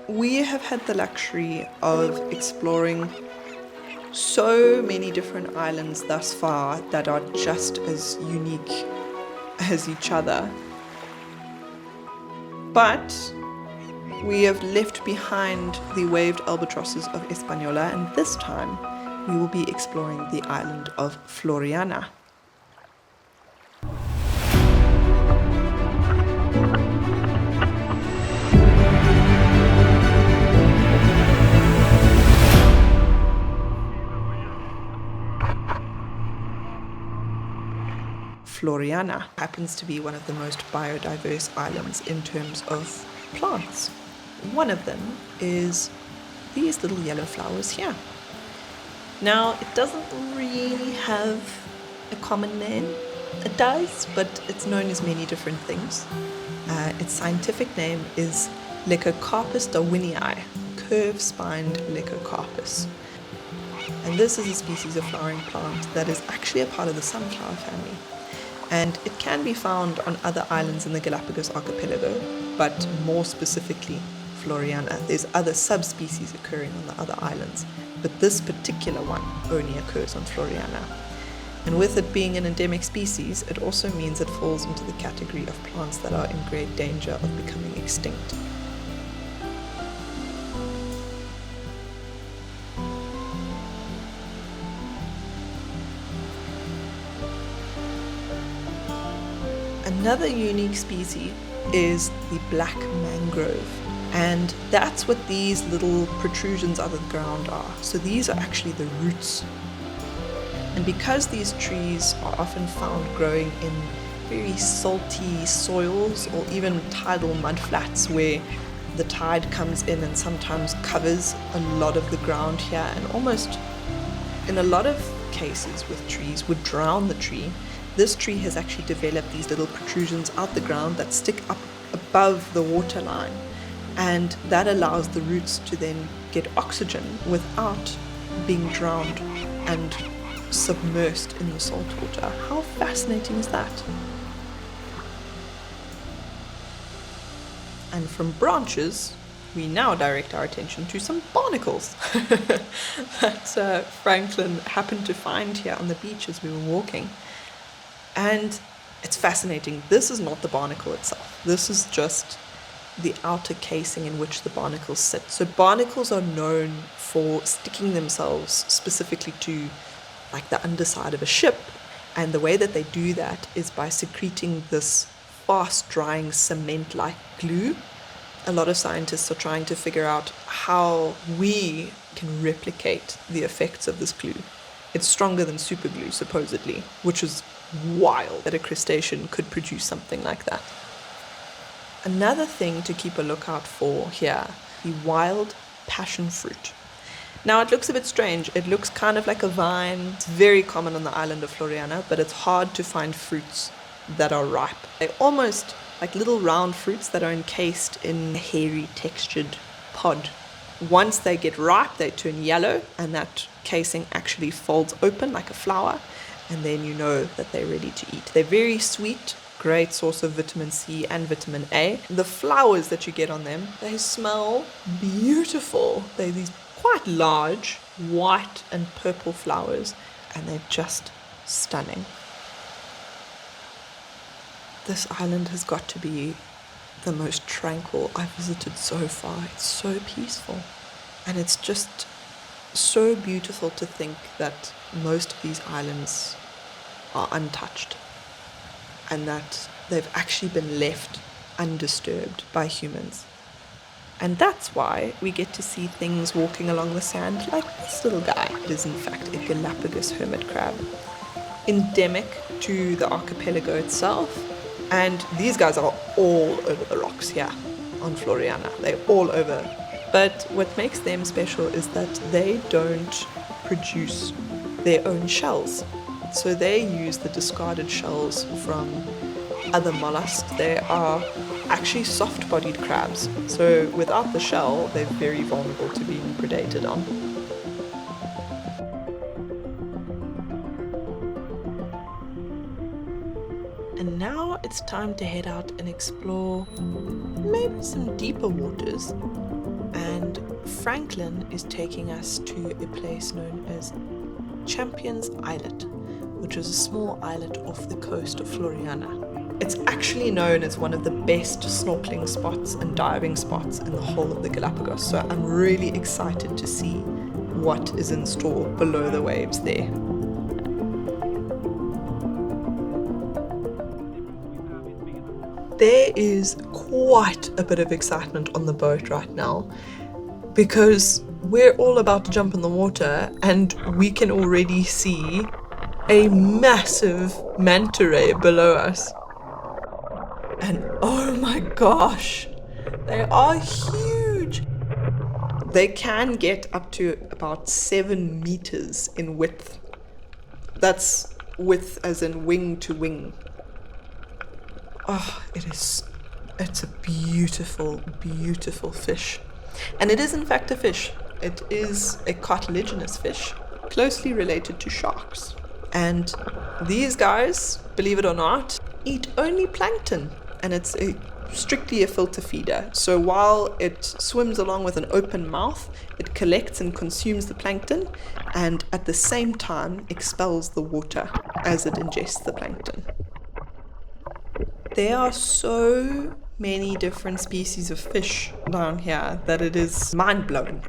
We have had the luxury of exploring so many different islands thus far that are just as unique as each other. But we have left behind the waved albatrosses of Hispaniola, and this time we will be exploring the island of Floreana. Floreana happens to be one of the most biodiverse islands in terms of plants. One of them is these little yellow flowers here. Now, it doesn't really have a common name. It does, but it's known as many different things. Its scientific name is Leucocarpus darwinii, curve-spined Leucocarpus. And this is a species of flowering plant that is actually a part of the sunflower family. And it can be found on other islands in the Galapagos archipelago, but more specifically Floreana. There's other subspecies occurring on the other islands, but this particular one only occurs on Floreana. And with it being an endemic species, it also means it falls into the category of plants that are in great danger of becoming extinct. Another unique species is the black mangrove, and that's what these little protrusions out of the ground are. So these are actually the roots. And because these trees are often found growing in very salty soils or even tidal mudflats where the tide comes in and sometimes covers a lot of the ground here, and almost in a lot of cases with trees would drown the tree. This tree has actually developed these little protrusions out the ground that stick up above the waterline, and that allows the roots to then get oxygen without being drowned and submersed in the salt water. How fascinating is that? And from branches, we now direct our attention to some barnacles that Franklin happened to find here on the beach as we were walking. And it's fascinating. This is not the barnacle itself. This is just the outer casing in which the barnacles sit. So barnacles are known for sticking themselves specifically to like the underside of a ship. And the way that they do that is by secreting this fast drying cement-like glue. A lot of scientists are trying to figure out how we can replicate the effects of this glue. It's stronger than super glue, supposedly, which is wild that a crustacean could produce something like that. Another thing to keep a lookout for here, the wild passion fruit. Now it looks a bit strange. It looks kind of like a vine. It's very common on the island of Floreana, but it's hard to find fruits that are ripe. They're almost like little round fruits that are encased in a hairy textured pod. Once they get ripe, they turn yellow, and that casing actually folds open like a flower, and then you know that they're ready to eat. They're very sweet, great source of vitamin C and vitamin A. The flowers that you get on them, they smell beautiful. They're these quite large white and purple flowers, and they're just stunning. This island has got to be the most tranquil I've visited so far. It's so peaceful, and it's just so beautiful to think that most of these islands are untouched and that they've actually been left undisturbed by humans. And that's why we get to see things walking along the sand like this little guy. It is in fact a Galapagos hermit crab, endemic to the archipelago itself. And these guys are all over the rocks here on Floreana. They're all over. But what makes them special is that they don't produce their own shells. So they use the discarded shells from other mollusks. They are actually soft-bodied crabs. So without the shell, they're very vulnerable to being predated on. And now it's time to head out and explore maybe some deeper waters and Franklin is taking us to a place known as Champion's Islet, which is a small islet off the coast of Floreana. It's actually known as one of the best snorkeling spots and diving spots in the whole of the Galapagos, so I'm really excited to see what is in store below the waves there. There is quite a bit of excitement on the boat right now because we're all about to jump in the water and we can already see a massive manta ray below us. And oh my gosh, they are huge. They can get up to about 7 meters in width. That's width as in wing to wing. Oh, it's a beautiful, beautiful fish. And it is in fact a fish. It is a cartilaginous fish, closely related to sharks. And these guys, believe it or not, eat only plankton. And it's strictly a filter feeder. So while it swims along with an open mouth, it collects and consumes the plankton and at the same time expels the water as it ingests the plankton. There are so many different species of fish down here that it is mind-blowing.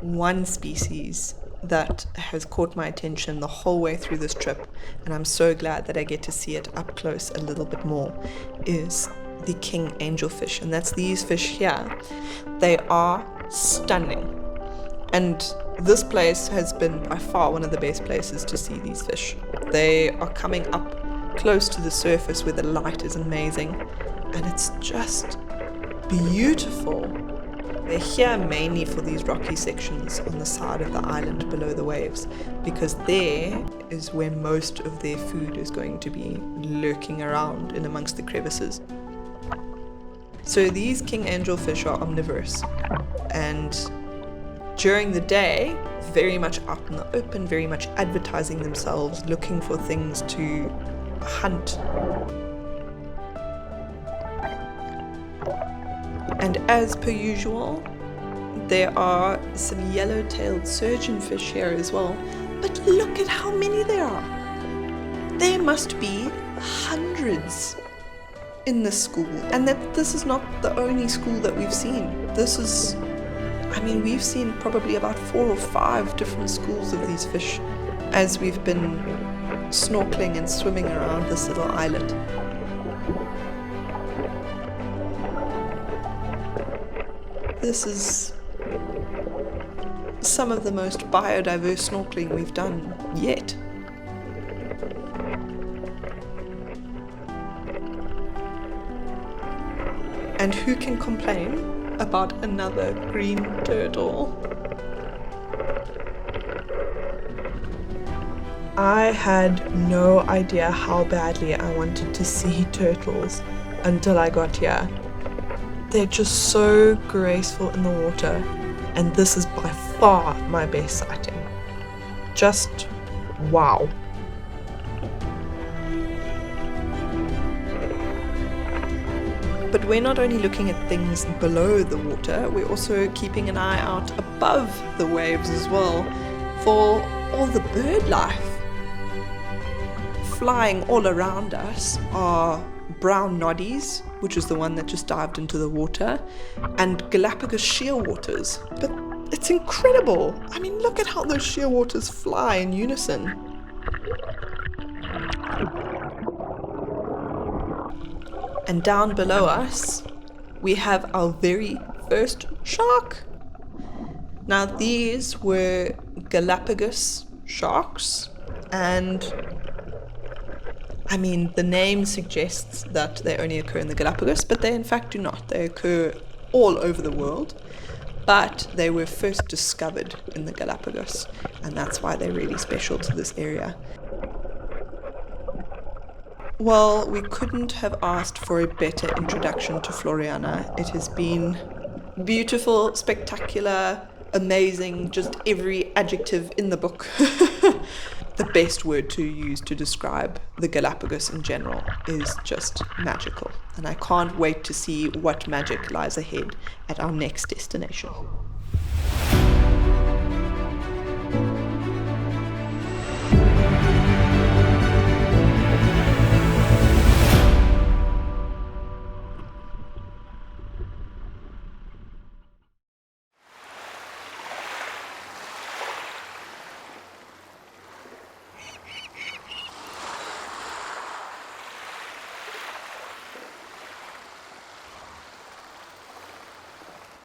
One species that has caught my attention the whole way through this trip, and I'm so glad that I get to see it up close a little bit more, is the king angelfish, and that's these fish here. They are stunning, and this place has been by far one of the best places to see these fish. They are coming up close to the surface where the light is amazing, and it's just beautiful. They're here mainly for these rocky sections on the side of the island below the waves, because there is where most of their food is going to be lurking around in amongst the crevices. So these king angelfish are omnivorous, and during the day, very much out in the open, very much advertising themselves, looking for things to hunt. And as per usual, there are some yellow-tailed surgeonfish here as well. But look at how many there are. There must be hundreds in this school. And that this is not the only school that we've seen. We've seen probably about 4 or 5 different schools of these fish as we've been snorkeling and swimming around this little islet. This is some of the most biodiverse snorkeling we've done yet. And who can complain about another green turtle? I had no idea how badly I wanted to see turtles until I got here. They're just so graceful in the water, and this is by far my best sighting. Just wow. But we're not only looking at things below the water, we're also keeping an eye out above the waves as well for all the bird life. Flying all around us are brown noddies, which is the one that just dived into the water, and Galapagos shearwaters. But it's incredible. Look at how those shearwaters fly in unison. And down below us, we have our very first shark. Now these were Galapagos sharks, and the name suggests that they only occur in the Galapagos, but they in fact do not. They occur all over the world, but they were first discovered in the Galapagos, and that's why they're really special to this area. Well, we couldn't have asked for a better introduction to Floreana. It has been beautiful, spectacular, amazing, just every adjective in the book. the best word to use to describe the Galapagos in general is just magical. And I can't wait to see what magic lies ahead at our next destination.